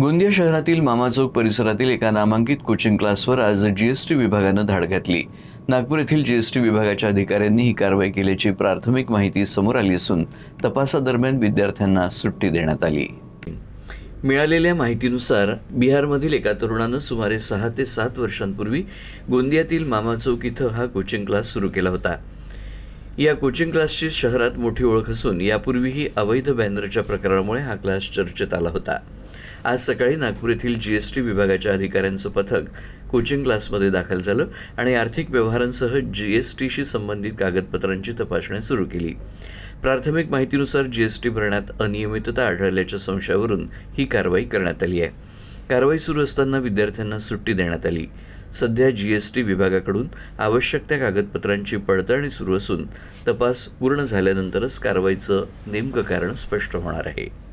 गोंदिया शहरातील मामा चौक परिसरातील एका नामांकित कोचिंग क्लासवर आज जीएसटी विभागानं धाड घातली। नागपूर येथील जीएसटी विभागाच्या अधिकाऱ्यांनी ही कारवाई केल्याची प्राथमिक माहिती समोर आली असून तपासादरम्यान विद्यार्थ्यांना सुट्टी देण्यात आली। मिळालेल्या माहितीनुसार बिहारमधील एका तरुणानं सुमारे 6 ते 7 वर्षांपूर्वी गोंदियातील मामा चौक इथं हा कोचिंग क्लास सुरू केला होता। या कोचिंग क्लासची शहरात मोठी ओळख असून यापूर्वीही अवैध बॅनरच्या प्रकारामुळे हा क्लास चर्चेत आला होता। आज सकाळी नागपूर येथील जीएसटी विभागाच्या अधिकाऱ्यांचं पथक कोचिंग क्लासमध्ये दाखल झालं आणि आर्थिक व्यवहारांसह जीएसटीशी संबंधित कागदपत्रांची तपासणी सुरू केली। प्राथमिक माहितीनुसार जीएसटी भरण्यात अनियमितता आढळल्याच्या संशयावरून ही कारवाई करण्यात आली आहे। कारवाई सुरू असताना विद्यार्थ्यांना सुट्टी देण्यात आली। सध्या जीएसटी विभागाकडून आवश्यक त्या कागदपत्रांची पडताळणी सुरू असून तपास पूर्ण झाल्यानंतरच कारवाईचं नेमकं कारण स्पष्ट होणार आहे।